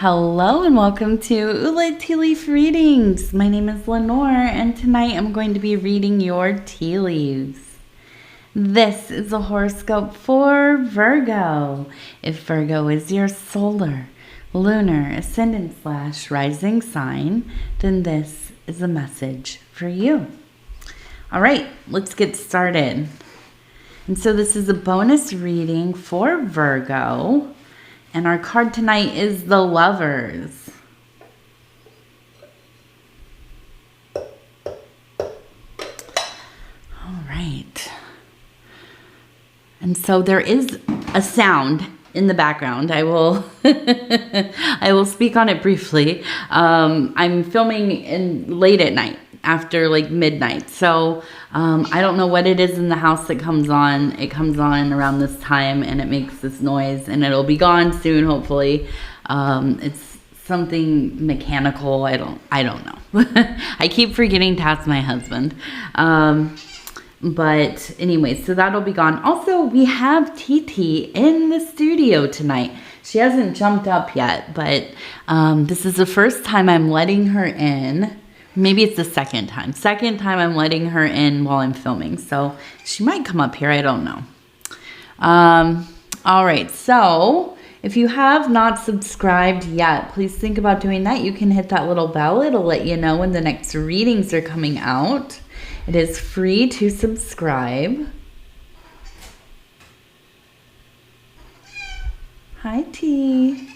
Hello and welcome to Ula Tea Leaf Readings. My name is Lenore and tonight I'm going to be reading your tea leaves. This is a horoscope for Virgo. If Virgo is your solar, lunar, ascendant / rising sign, then this is a message for you. All right, let's get started. And so this is a bonus reading for Virgo. And our card tonight is the Lovers. All right. And so there is a sound in the background. I will I will speak on it briefly. I'm filming late at night, after like midnight. So I don't know what it is in the house that comes on. It comes on around this time and it makes this noise and it'll be gone soon, hopefully. It's something mechanical. I don't know. I keep forgetting to ask my husband. But anyway, so that'll be gone. Also, we have TT in the studio tonight. She hasn't jumped up yet, but this is the first time I'm letting her in. Maybe it's the second time. Second time I'm letting her in while I'm filming. So she might come up here. I don't know. All right. So if you have not subscribed yet, please think about doing that. You can hit that little bell. It'll let you know when the next readings are coming out. It is free to subscribe. Hi, T.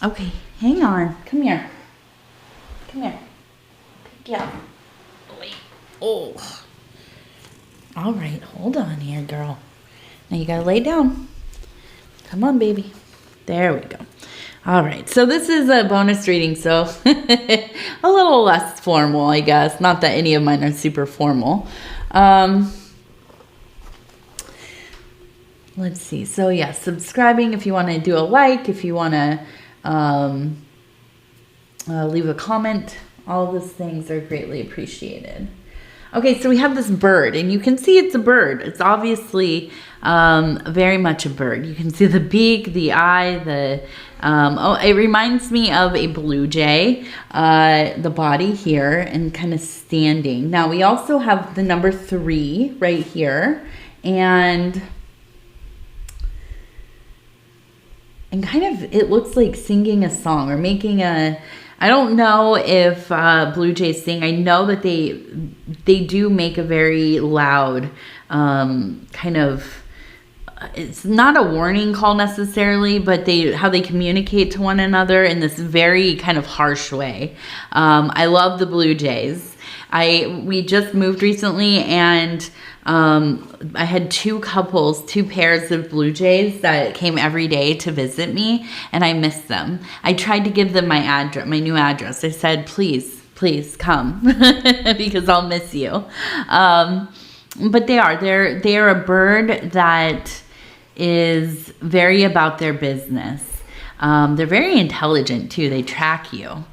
Okay, hang on. Come here. Come here. Yeah. Wait. Oh. All right. Hold on here, girl. Now you gotta lay down. Come on, baby. There we go. All right. So this is a bonus reading, so a little less formal, I guess. Not that any of mine are super formal. Let's see. So yeah, subscribing if you want to do a like, if you want to leave a comment. All those things are greatly appreciated. Okay, so we have this bird, and you can see it's a bird. It's obviously very much a bird. You can see the beak, the eye, it reminds me of a blue jay, the body here, and kind of standing. Now, we also have the number 3 right here, and kind of, it looks like singing a song or making I don't know if blue jays sing. I know that they do make a very loud kind of, it's not a warning call necessarily, but how they communicate to one another in this very kind of harsh way. I love the blue jays. We just moved recently, and I had 2 pairs of blue jays that came every day to visit me, and I missed them. I tried to give them my new address. I said, please come because I'll miss you. But they are a bird that is very about their business. They're very intelligent too. They track you.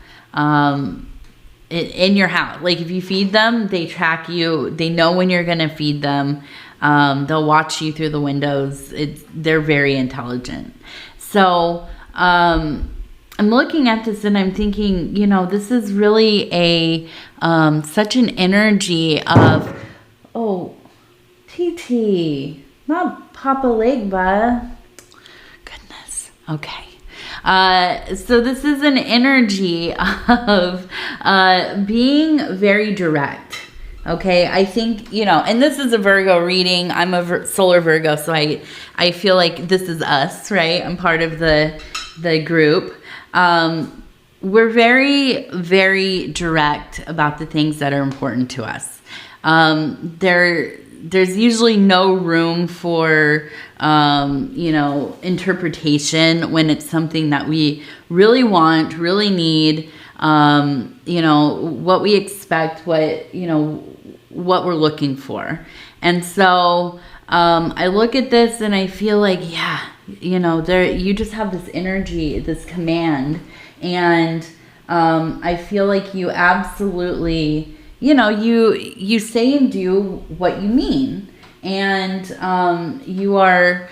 In your house. Like if you feed them, they track you. They know when you're going to feed them. They'll watch you through the windows. They're very intelligent. So I'm looking at this and I'm thinking, this is really such an energy of, oh, TT, not Papa Legba. Goodness. Okay. So this is an energy of being very direct. Okay, I think, and this is a Virgo reading. I'm a solar Virgo, so I feel like this is us, right? I'm part of the group. We're very, very direct about the things that are important to us. There's usually no room for, interpretation when it's something that we really want, really need, what we expect, what we're looking for. And so I look at this and I feel like, you just have this energy, this command. And I feel like you absolutely, you say and do what you mean. And you are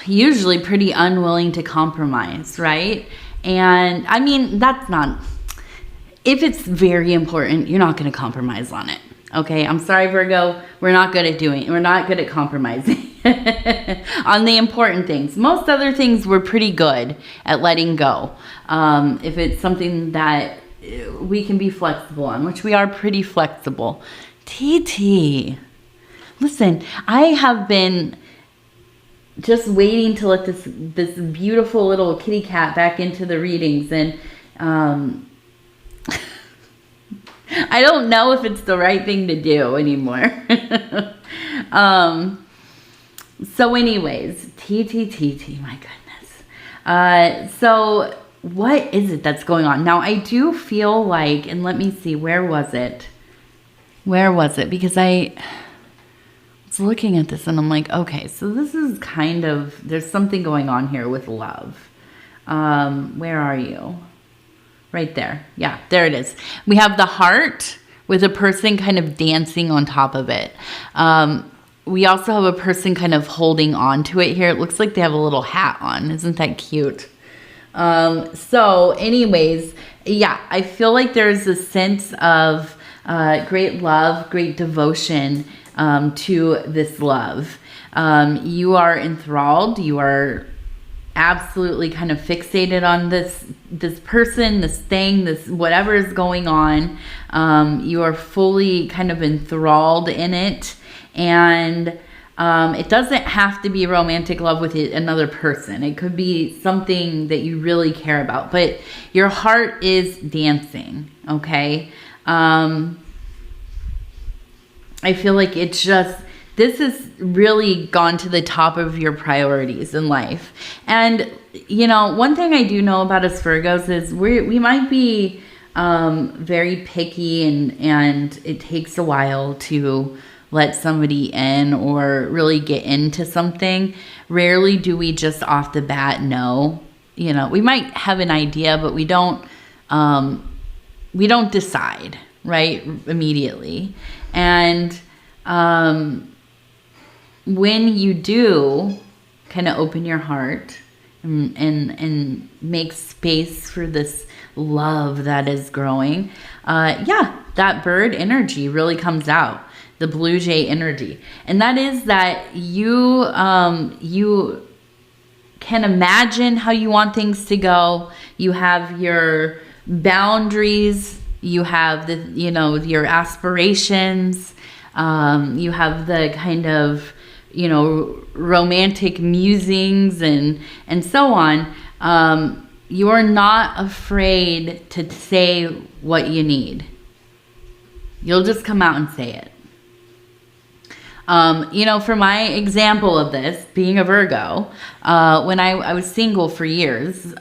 usually pretty unwilling to compromise, right? And I mean, that's not, if it's very important, you're not going to compromise on it. Okay, I'm sorry, Virgo. We're not good at doing. We're not good at compromising on the important things. Most other things we're pretty good at letting go. If it's something that we can be flexible on, which we are pretty flexible. TT, listen, I have been just waiting to let this beautiful little kitty cat back into the readings, and I don't know if it's the right thing to do anymore. So anyways, TT, my goodness. So what is it that's going on? Now, I do feel like, and let me see, where was it? Because I was looking at this and I'm like, okay, so this is kind of, there's something going on here with love. Where are you? Right there. Yeah, there it is. We have the heart with a person kind of dancing on top of it. We also have a person kind of holding on to it here. It looks like they have a little hat on. Isn't that cute? So anyways, yeah, I feel like there's a sense of great love, great devotion to this love. You are enthralled. You are absolutely kind of fixated on this person, this thing, this whatever is going on. You are fully kind of enthralled in it, and it doesn't have to be romantic love with another person. It could be something that you really care about, but your heart is dancing. Okay. I feel like it's just, this has really gone to the top of your priorities in life. And, you know, one thing I do know about us Virgos is we might be very picky, and it takes a while to let somebody in or really get into something. Rarely do we just off the bat know. You know, we might have an idea, but we don't decide, right, immediately. And when you do kind of open your heart and make space for this love that is growing, yeah, that bird energy really comes out, the blue jay energy. And that is that you can imagine how you want things to go. You have your boundaries, you have the, you know, your aspirations, you have the kind of, you know, romantic musings and so on. You are not afraid to say what you need. You'll just come out and say it. You know, for my example of this, being a Virgo, when I was single for years,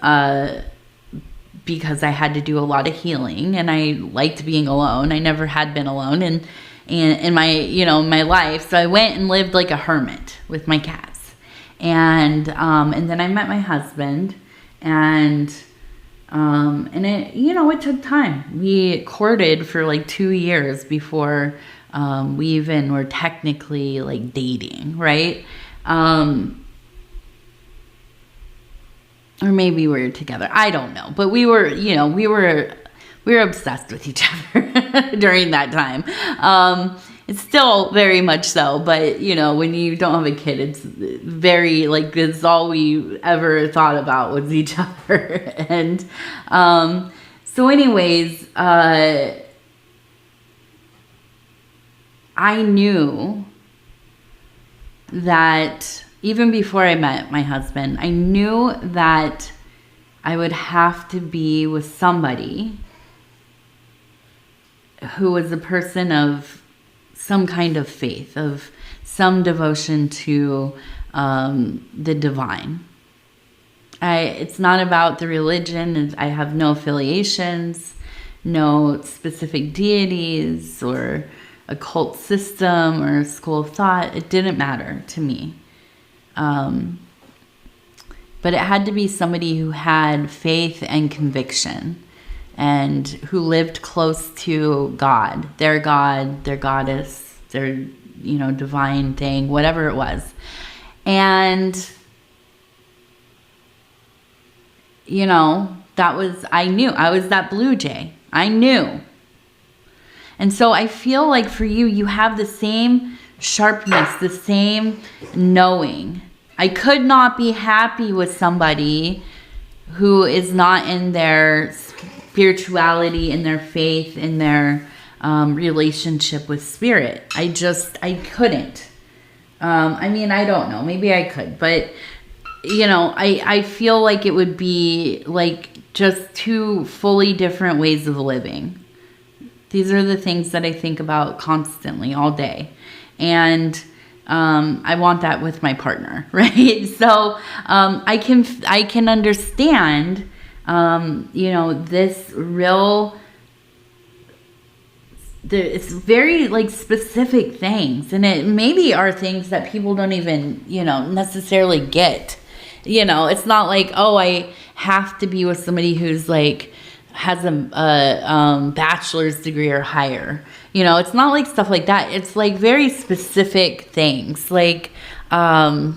because I had to do a lot of healing and I liked being alone. I never had been alone in my, you know, my life. So I went and lived like a hermit with my cats. And then I met my husband, and it, you know, it took time. We courted for like 2 years before we even were technically like dating, right? Or maybe we were together. I don't know. But we were, you know, we were obsessed with each other during that time. It's still very much so, but you know, when you don't have a kid, it's very like, it's all we ever thought about was each other. And so anyways, I knew that even before I met my husband, I knew that I would have to be with somebody who was a person of some kind of faith, of some devotion to the divine. It's not about the religion. I have no affiliations, no specific deities or a cult system or a school of thought. It didn't matter to me. But it had to be somebody who had faith and conviction and who lived close to God, their goddess, their, you know, divine thing, whatever it was. And you know, I knew. I was that blue jay. I knew. And so I feel like for you, you have the same sharpness, the same knowing. I could not be happy with somebody who is not in their spirituality, in their faith, in their relationship with spirit. I couldn't. I mean, I don't know. Maybe I could. But, you know, I feel like it would be like just two fully different ways of living. These are the things that I think about constantly all day. And I want that with my partner, right? So I can understand, you know, this real, it's very like specific things. And it maybe are things that people don't even, you know, necessarily get. You know, it's not like, oh, I have to be with somebody who's like, has a bachelor's degree or higher. You know, it's not like stuff like that. It's like very specific things, like, you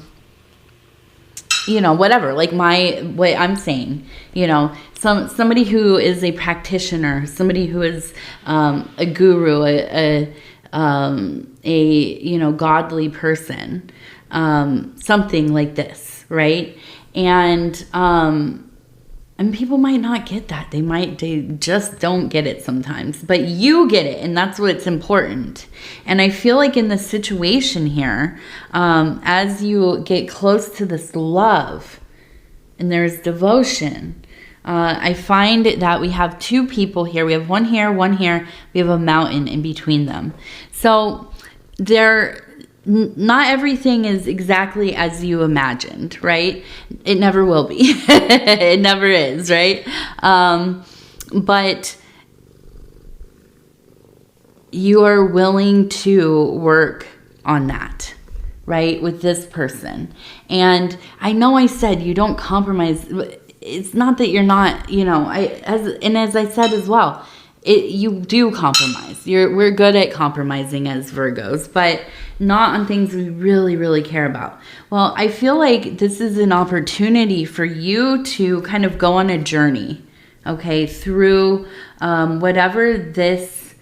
know, whatever, like what I'm saying, you know, somebody who is a practitioner, somebody who is a guru, a you know, godly person, something like this, right? And people might not get that. They just don't get it sometimes. But you get it, and that's what's important. And I feel like in this situation here, as you get close to this love, and there's devotion, I find that we have two people here. We have one here, one here. We have a mountain in between them. So not everything is exactly as you imagined, right? It never will be. It never is, right? But you are willing to work on that, right? With this person. And I know I said you don't compromise. It's not that you're not, you know, as I said as well, you do compromise. We're good at compromising as Virgos, but not on things we really, really care about. Well, I feel like this is an opportunity for you to kind of go on a journey, okay, through whatever this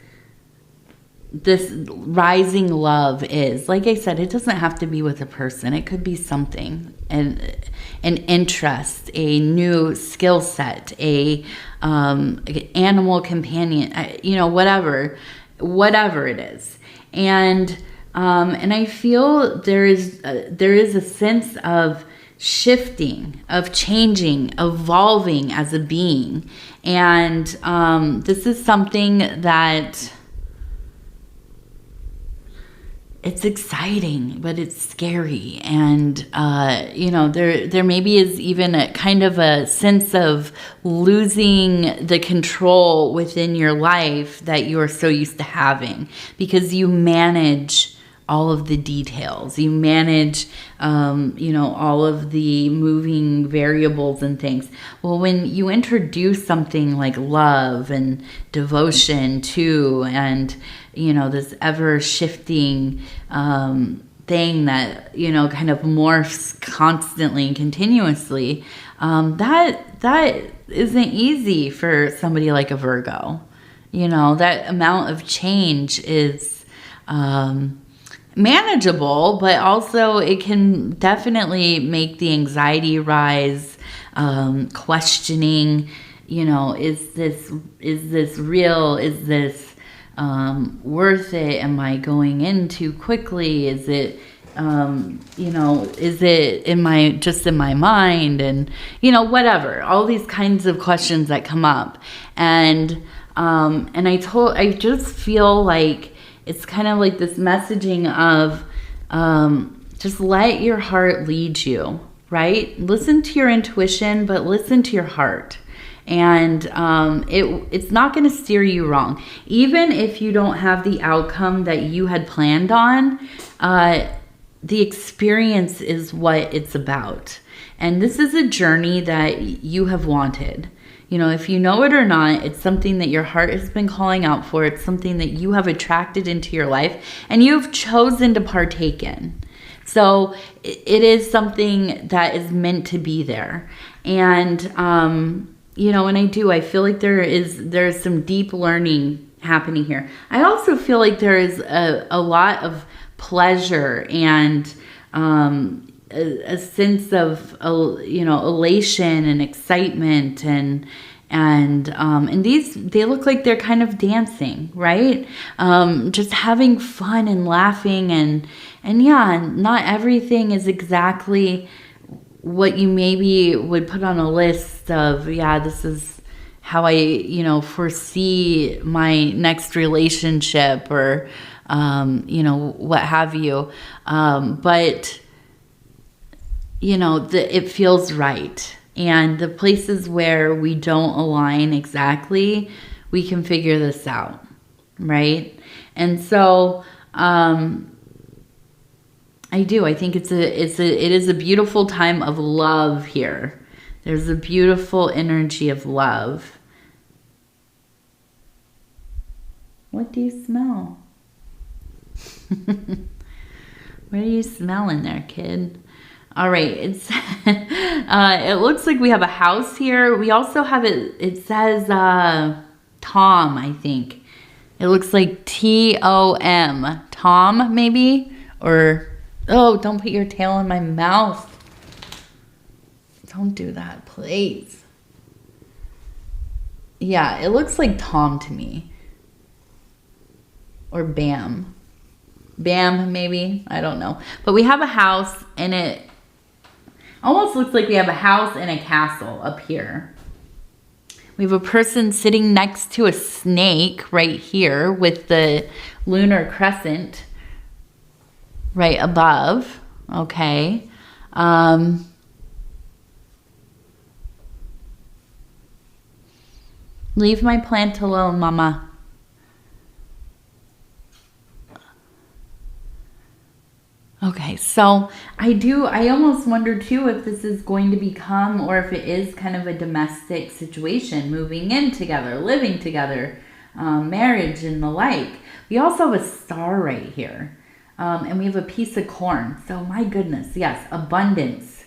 rising love is. Like I said, it doesn't have to be with a person. It could be something, an interest, a new skill set, an animal companion, you know, whatever it is. And I feel there is a sense of shifting, of changing, evolving as a being. And this is something that it's exciting, but it's scary. And, you know, there maybe is even a kind of a sense of losing the control within your life that you are so used to having, because you manage all of the details. You manage, you know, all of the moving variables and things. Well, when you introduce something like love and devotion to, and, you know, this ever shifting thing that, you know, kind of morphs constantly and continuously, that isn't easy for somebody like a Virgo. You know, that amount of change is manageable, but also it can definitely make the anxiety rise, questioning, you know, is this real? Is this worth it? Am I going in too quickly? Is it, you know, am I just in my mind? And, you know, whatever, all these kinds of questions that come up. And I just feel like it's kind of like this messaging of just let your heart lead you, right? Listen to your intuition, but listen to your heart. And it's not going to steer you wrong. Even if you don't have the outcome that you had planned on, the experience is what it's about. And this is a journey that you have wanted. You know, if you know it or not, it's something that your heart has been calling out for. It's something that you have attracted into your life and you've chosen to partake in. So it is something that is meant to be there. And, you know, and I feel like there's some deep learning happening here. I also feel like there is a lot of pleasure and, a sense of, you know, elation and excitement and these, they look like they're kind of dancing, right? Just having fun and laughing and yeah, not everything is exactly what you maybe would put on a list of, yeah, this is how I, you know, foresee my next relationship or, you know, what have you. But, you know, it feels right. And the places where we don't align exactly, we can figure this out, right? And so, I think it is a beautiful time of love here. There's a beautiful energy of love. What do you smell? What are you smelling there, kid? All right, it's it looks like we have a house here. We also have it says Tom, I think. It looks like Tom. Tom, maybe? Or, oh, don't put your tail in my mouth. Don't do that, please. Yeah, it looks like Tom to me. Or Bam. Bam, maybe. I don't know. But we have a house, and it almost looks like we have a house and a castle up here. We have a person sitting next to a snake right here with the lunar crescent right above. Okay. Leave my plant alone, Mama. Okay, so I almost wonder too if this is going to become, or if it is kind of a domestic situation, moving in together, living together, marriage and the like. We also have a star right here, and we have a piece of corn. So my goodness, yes, abundance,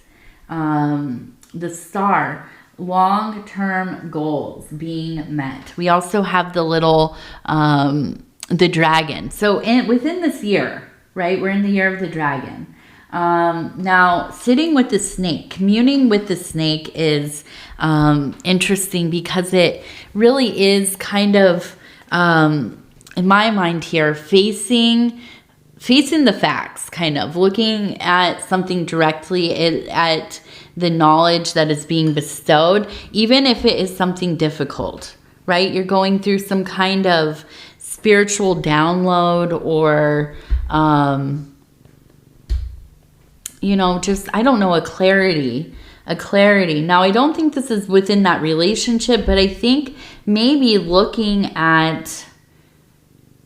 the star, long-term goals being met. We also have the little, the dragon. So within this year, right? We're in the year of the dragon. Now, sitting with the snake, communing with the snake is interesting because it really is kind of, in my mind here, facing the facts, kind of looking at something directly, at the knowledge that is being bestowed, even if it is something difficult, right? You're going through some kind of spiritual download or you know, just, I don't know, a clarity. Now, I don't think this is within that relationship, but I think maybe looking at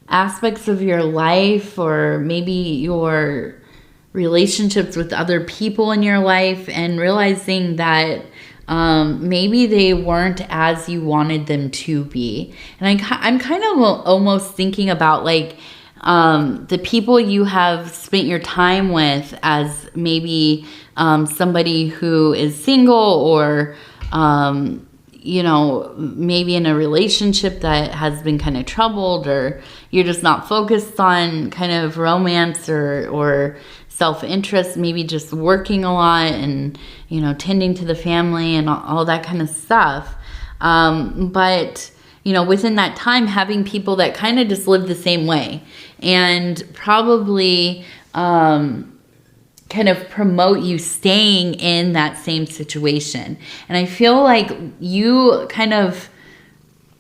aspects of your life or maybe your relationships with other people in your life and realizing that maybe they weren't as you wanted them to be. And I'm kind of almost thinking about like, the people you have spent your time with as maybe somebody who is single or, you know, maybe in a relationship that has been kind of troubled, or you're just not focused on kind of romance or self-interest, maybe just working a lot and, you know, tending to the family and all that kind of stuff. But you know, within that time, having people that kind of just live the same way and probably kind of promote you staying in that same situation. And I feel like you kind of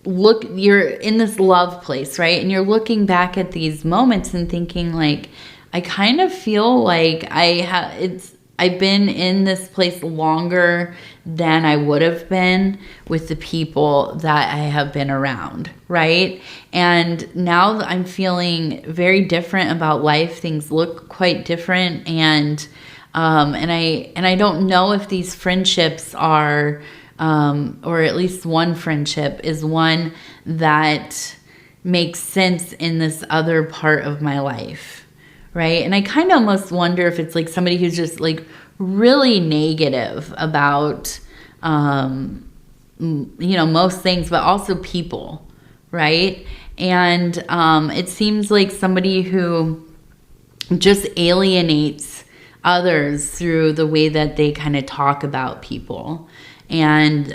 you're in this love place, right? And you're looking back at these moments and thinking like, I kind of feel like I've been in this place longer than I would have been with the people that I have been around, right? And now I'm feeling very different about life. Things look quite different, and I don't know if these friendships are, or at least one friendship is one that makes sense in this other part of my life, right? And I kind of almost wonder if it's like somebody who's just like really negative about most things, but also people, right? And it seems like somebody who just alienates others through the way that they kind of talk about people. And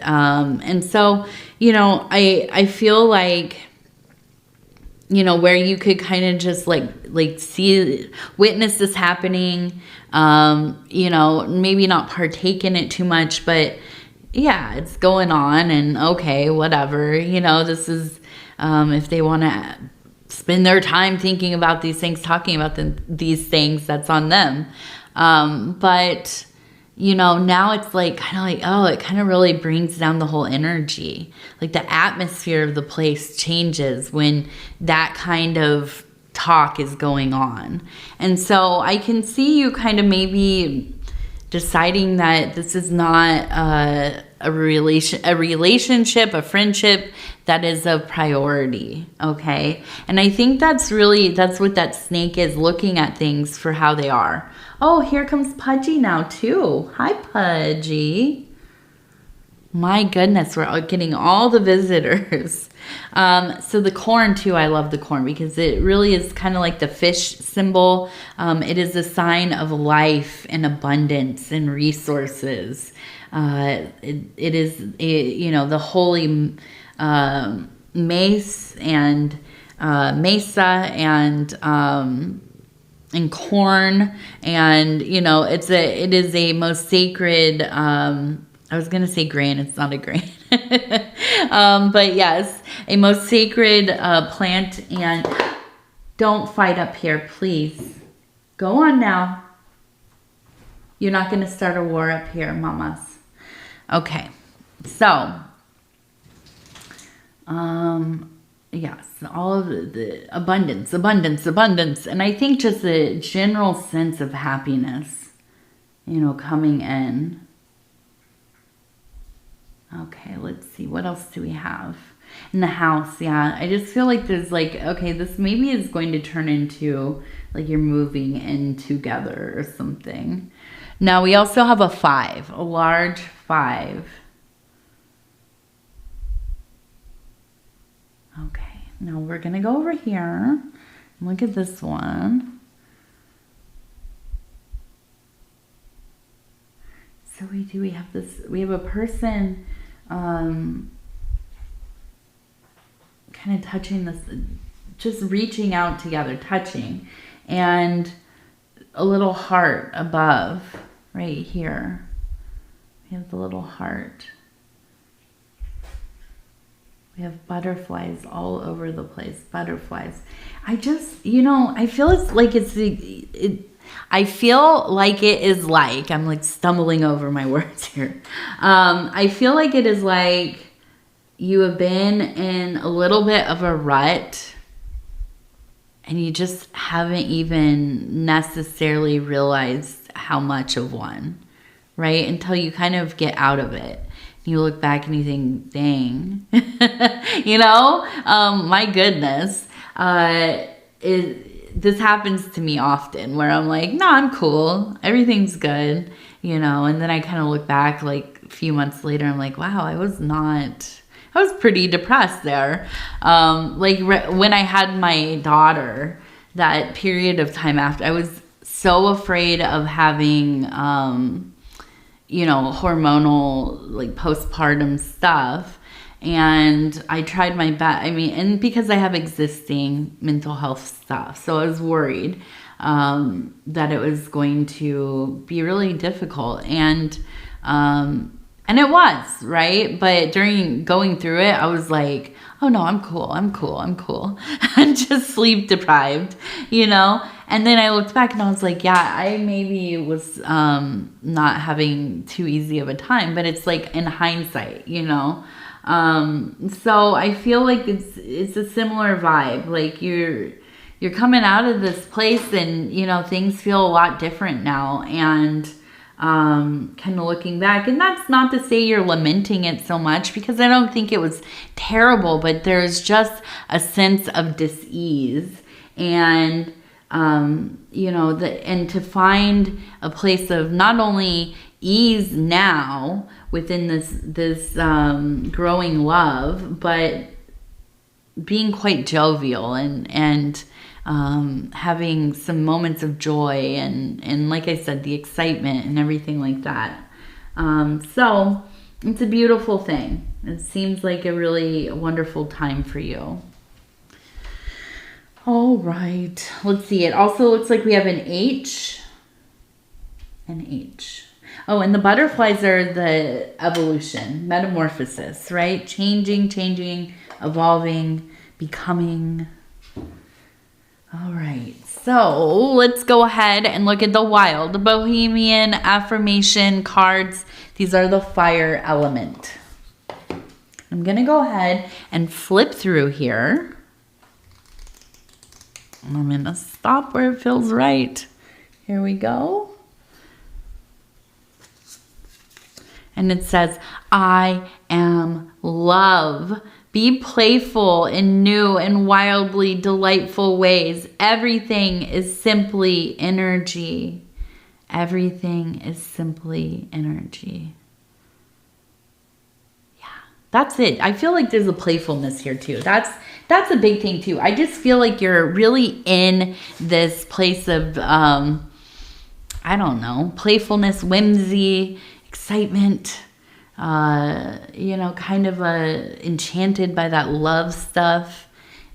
so, I feel like, where you could kind of just like see, witness this happening, maybe not partake in it too much, but yeah, it's going on, and okay, whatever, this is, if they want to spend their time thinking about these things, talking about these things, that's on them. But now it's like, oh, it kind of really brings down the whole energy. Like the atmosphere of the place changes when that kind of talk is going on. And so I can see you kind of maybe deciding that this is not a relationship, a friendship that is a priority, okay? And I think that's what that snake is, looking at things for how they are. Oh, here comes Pudgy now too. Hi, Pudgy. My goodness, we're getting all the visitors. So the corn too, I love the corn because it really is kind of like the fish symbol. It is a sign of life and abundance and resources. It is, the holy mace and mesa and corn, and it is a most sacred, I was gonna say grain, it's not a grain. But yes, a most sacred plant. And don't fight up here, please. Go on now. You're not gonna start a war up here, mamas. Okay, so yes, all of the abundance. And I think just a general sense of happiness, coming in. Okay, let's see. What else do we have? In the house, yeah. I just feel like there's okay, this maybe is going to turn into you're moving in together or something. Now we also have a 5, a large 5. Okay. Now we're going to go over here. Look at this one. So we have a person kind of touching this, just reaching out together, touching, and a little heart above right here. We have the little heart. We have butterflies all over the place. Butterflies. I just, I feel I feel like it is I'm stumbling over my words here. I feel like it is you have been in a little bit of a rut and you just haven't even necessarily realized how much of one, right? Until you kind of get out of it. You look back and you think, dang, my goodness. This happens to me often where I'm like, no, I'm cool. Everything's good, and then I kind of look back a few months later. I'm like, wow, I was pretty depressed there. When I had my daughter, that period of time after, I was so afraid of having, hormonal, postpartum stuff. And I tried my best. And because I have existing mental health stuff, so I was worried that it was going to be really difficult. And it was, right? But during going through it, I was like, oh no, I'm cool. I'm just sleep deprived, And then I looked back and I was like, yeah, I maybe was not having too easy of a time, but it's in hindsight, So I feel like it's a similar vibe. You're coming out of this place and, things feel a lot different now, and kind of looking back, and that's not to say you're lamenting it so much, because I don't think it was terrible, but there's just a sense of dis-ease, and and to find a place of not only ease now within this growing love, but being quite jovial and having some moments of joy and like I said, the excitement and everything like that. So it's a beautiful thing. It seems like a really wonderful time for you. All right, let's see. It also looks like we have an H. An H. Oh, and the butterflies are the evolution, metamorphosis, right? Changing, evolving, becoming. All right, so let's go ahead and look at the wild bohemian affirmation cards. These are the fire element. I'm going to go ahead and flip through here. I'm going to stop where it feels right. Here we go. And it says, I am love. Be playful in new and wildly delightful ways. Everything is simply energy. Everything is simply energy. Yeah, that's it. I feel like there's a playfulness here too. That's a big thing too. I just feel like you're really in this place of, I don't know, playfulness, whimsy, excitement, you know, kind of enchanted by that love stuff,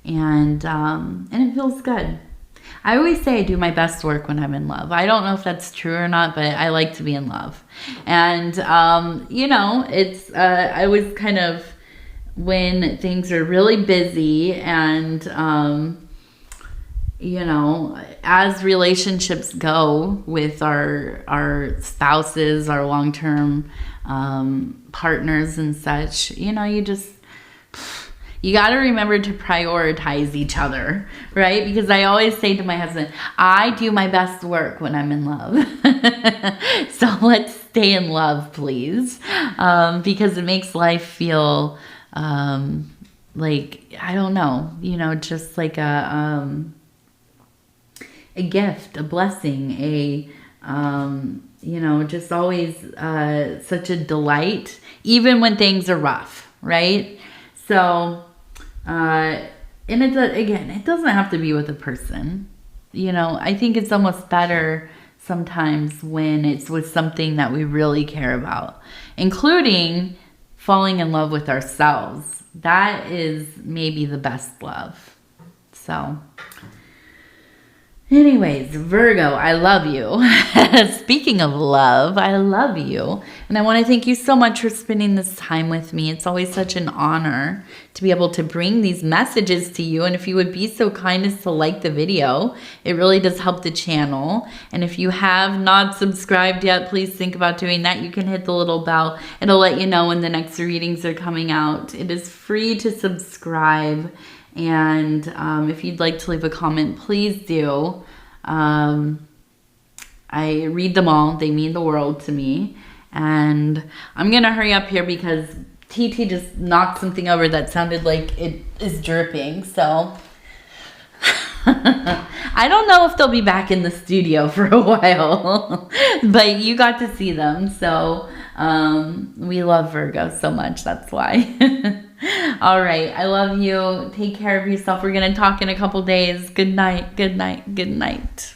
and it feels good. I always say I do my best work when I'm in love. I don't know if that's true or not, but I like to be in love. And, you know, it's, I was kind of, when things are really busy and, you know, as relationships go with our spouses, our long-term partners and such, you know, you got to remember to prioritize each other, right? Because I always say to my husband, I do my best work when I'm in love. So let's stay in love, please. Because it makes life feel like, I don't know, you know, just like a gift, a blessing, you know, just always such a delight, even when things are rough, right? So, and it doesn't have to be with a person. You know, I think it's almost better sometimes when it's with something that we really care about, including falling in love with ourselves. That is maybe the best love. So, anyways, Virgo, I love you. Speaking of love, I love you. And I want to thank you so much for spending this time with me. It's always such an honor to be able to bring these messages to you. And if you would be so kind as to like the video, it really does help the channel. And if you have not subscribed yet, please think about doing that. You can hit the little bell. It'll let you know when the next readings are coming out. It is free to subscribe. And if you'd like to leave a comment, please do. I read them all. They mean the world to me. And I'm going to hurry up here because TT just knocked something over that sounded like it is dripping. So I don't know if they'll be back in the studio for a while. But you got to see them. So we love Virgo so much. That's why. All right. I love you. Take care of yourself. We're going to talk in a couple days. Good night. Good night. Good night.